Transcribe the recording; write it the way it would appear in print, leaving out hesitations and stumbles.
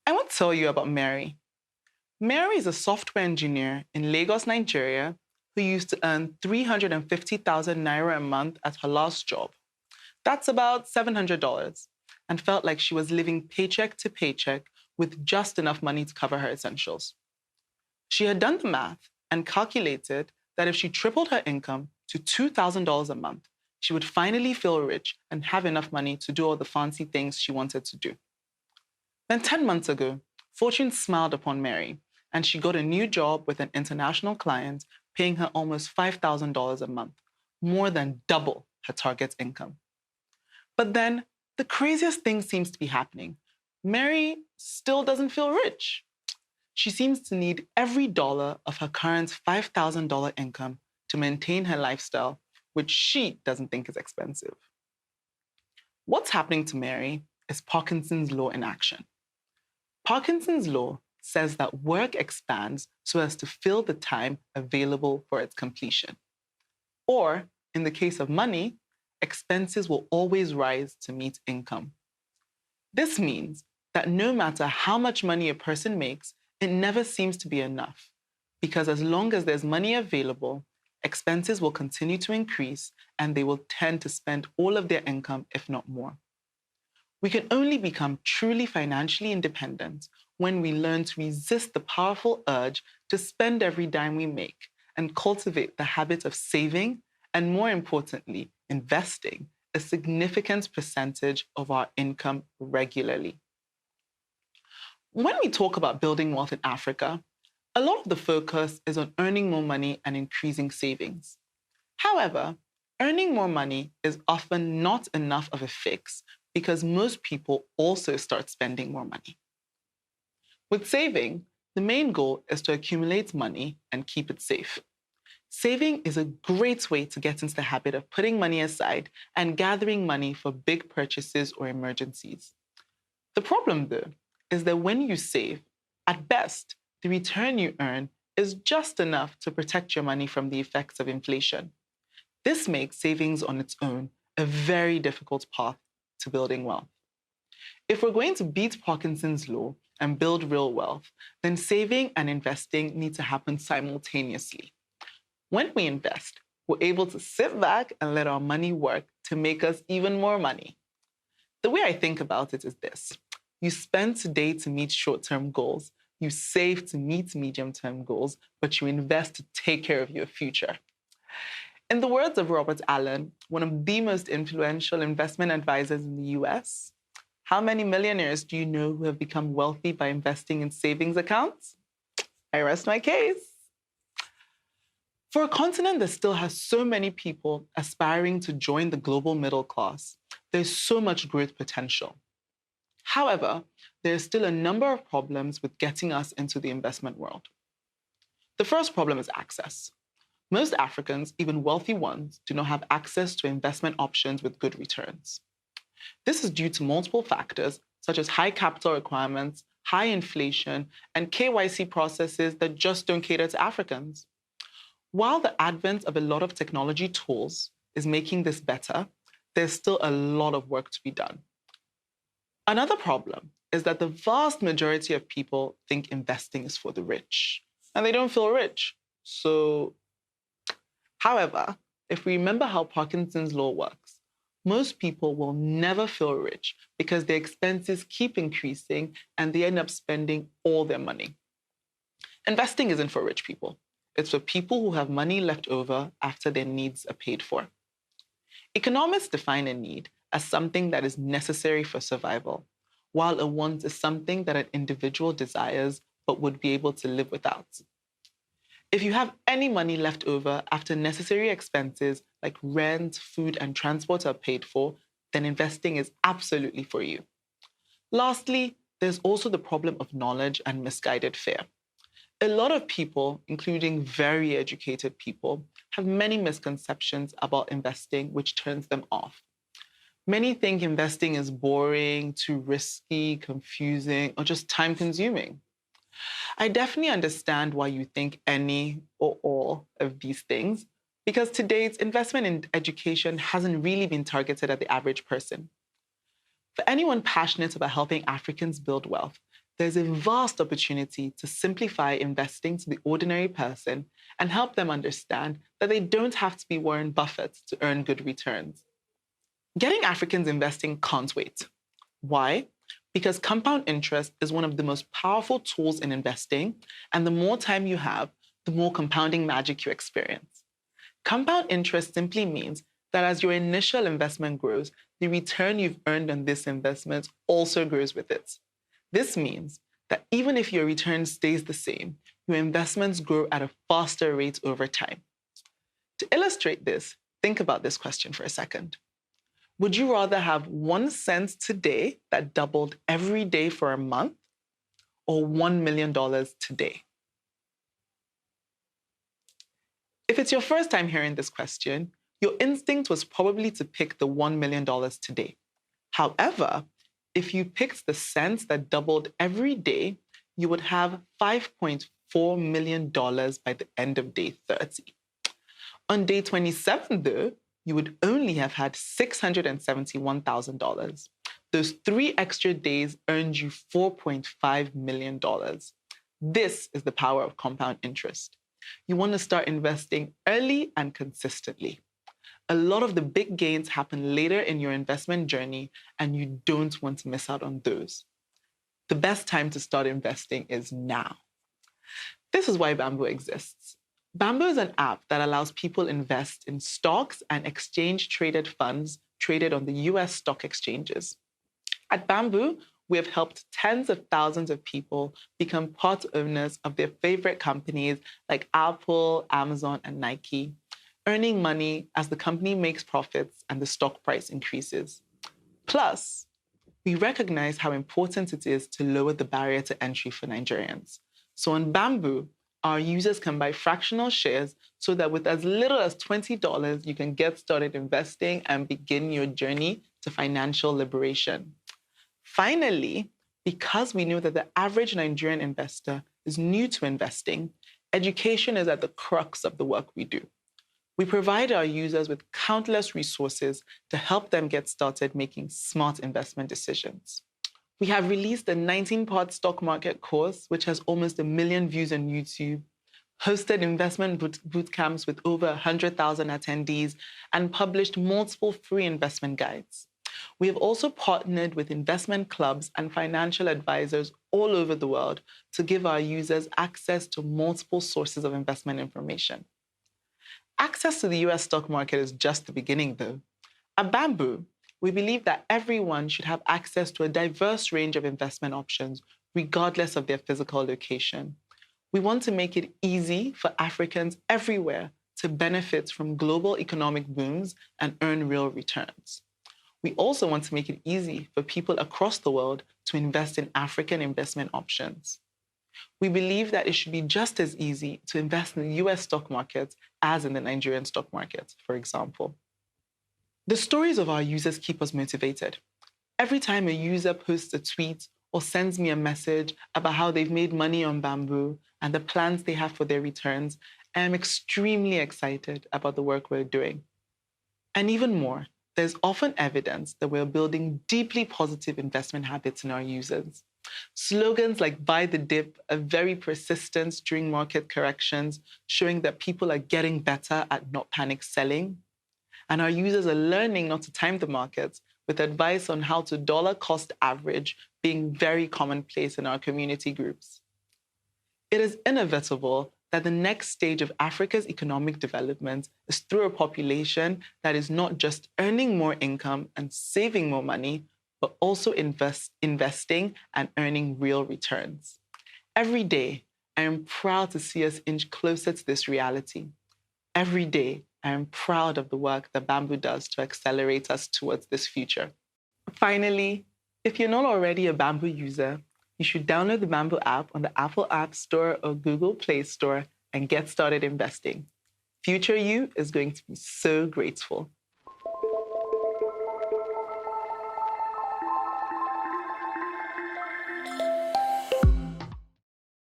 I want to tell you about Mary. Mary is a software engineer in Lagos, Nigeria, who used to earn 350,000 naira a month at her last job. That's about $700, and felt like she was living paycheck to paycheck with just enough money to cover her essentials. She had done the math and calculated that if she tripled her income to $2,000 a month, she would finally feel rich and have enough money to do all the fancy things she wanted to do. Then 10 months ago, fortune smiled upon Mary, and she got a new job with an international client paying her almost $5,000 a month, more than double her target income. But then the craziest thing seems to be happening. Mary still doesn't feel rich. She seems to need every dollar of her current $5,000 income to maintain her lifestyle, which she doesn't think is expensive. What's happening to Mary is Parkinson's law in action. Parkinson's law says that work expands so as to fill the time available for its completion. Or, in the case of money, expenses will always rise to meet income. This means that no matter how much money a person makes, it never seems to be enough, because as long as there's money available, expenses will continue to increase and they will tend to spend all of their income, if not more. We can only become truly financially independent when we learn to resist the powerful urge to spend every dime we make and cultivate the habit of saving and, more importantly, investing a significant percentage of our income regularly. When we talk about building wealth in Africa, a lot of the focus is on earning more money and increasing savings. However, earning more money is often not enough of a fix because most people also start spending more money. With saving, the main goal is to accumulate money and keep it safe. Saving is a great way to get into the habit of putting money aside and gathering money for big purchases or emergencies. The problem, though, is that when you save, at best, the return you earn is just enough to protect your money from the effects of inflation. This makes savings on its own a very difficult path to building wealth. If we're going to beat Parkinson's law and build real wealth, then saving and investing need to happen simultaneously. When we invest, we're able to sit back and let our money work to make us even more money. The way I think about it is this: you spend today to meet short-term goals, you save to meet medium-term goals, but you invest to take care of your future. In the words of Robert Allen, one of the most influential investment advisors in the US, how many millionaires do you know who have become wealthy by investing in savings accounts? I rest my case. For a continent that still has so many people aspiring to join the global middle class, there's so much growth potential. However, there are still a number of problems with getting us into the investment world. The first problem is access. Most Africans, even wealthy ones, do not have access to investment options with good returns. This is due to multiple factors, such as high capital requirements, high inflation, and KYC processes that just don't cater to Africans. While the advent of a lot of technology tools is making this better, there's still a lot of work to be done. Another problem is that the vast majority of people think investing is for the rich, and they don't feel rich. However, if we remember how Parkinson's law works, most people will never feel rich because their expenses keep increasing and they end up spending all their money. Investing isn't for rich people. It's for people who have money left over after their needs are paid for. Economists define a need as something that is necessary for survival, while a want is something that an individual desires but would be able to live without. If you have any money left over after necessary expenses like rent, food, and transport are paid for, then investing is absolutely for you. Lastly, there's also the problem of knowledge and misguided fear. A lot of people, including very educated people, have many misconceptions about investing, which turns them off. Many think investing is boring, too risky, confusing, or just time-consuming. I definitely understand why you think any or all of these things, Because to date, investment in education hasn't really been targeted at the average person. For anyone passionate about helping Africans build wealth, there's a vast opportunity to simplify investing to the ordinary person and help them understand that they don't have to be Warren Buffett to earn good returns. Getting Africans investing can't wait. Why? Because compound interest is one of the most powerful tools in investing, and the more time you have, the more compounding magic you experience. Compound interest simply means that as your initial investment grows, the return you've earned on this investment also grows with it. This means that even if your return stays the same, your investments grow at a faster rate over time. To illustrate this, think about this question for a second. Would you rather have 1 cent today that doubled every day for a month, or $1 million today? If it's your first time hearing this question, your instinct was probably to pick the $1 million today. However, if you picked the cents that doubled every day, you would have $5.4 million by the end of day 30. On day 27, though, you would only have had $671,000. Those 3 extra days earned you $4.5 million. This is the power of compound interest. You want to start investing early and consistently. A lot of the big gains happen later in your investment journey, and you don't want to miss out on those. The best time to start investing is now. This is why Bamboo exists. Bamboo is an app that allows people invest in stocks and exchange-traded funds traded on the US stock exchanges. At Bamboo, we have helped tens of thousands of people become part owners of their favorite companies like Apple, Amazon, and Nike, earning money as the company makes profits and the stock price increases. Plus, we recognize how important it is to lower the barrier to entry for Nigerians. So on Bamboo, our users can buy fractional shares so that with as little as $20, you can get started investing and begin your journey to financial liberation. Finally, because we know that the average Nigerian investor is new to investing, education is at the crux of the work we do. We provide our users with countless resources to help them get started making smart investment decisions. We have released a 19-part stock market course, which has almost 1 million views on YouTube, hosted investment boot camps with over 100,000 attendees, and published multiple free investment guides. We have also partnered with investment clubs and financial advisors all over the world to give our users access to multiple sources of investment information. Access to the US stock market is just the beginning, though. At Bamboo, we believe that everyone should have access to a diverse range of investment options, regardless of their physical location. We want to make it easy for Africans everywhere to benefit from global economic booms and earn real returns. We also want to make it easy for people across the world to invest in African investment options. We believe that it should be just as easy to invest in the US stock market as in the Nigerian stock market, for example. The stories of our users keep us motivated. Every time a user posts a tweet or sends me a message about how they've made money on Bamboo and the plans they have for their returns, I am extremely excited about the work we're doing. And even more, there's often evidence that we're building deeply positive investment habits in our users. Slogans like "buy the dip" are very persistent during market corrections, showing that people are getting better at not panic selling. And our users are learning not to time the markets, with advice on how to dollar cost average being very commonplace in our community groups. It is inevitable that the next stage of Africa's economic development is through a population that is not just earning more income and saving more money, but also investing and earning real returns. Every day, I am proud to see us inch closer to this reality. Every day, I am proud of the work that Bamboo does to accelerate us towards this future. Finally, if you're not already a Bamboo user, you should download the Bamboo app on the Apple App Store or Google Play Store and get started investing. Future you is going to be so grateful.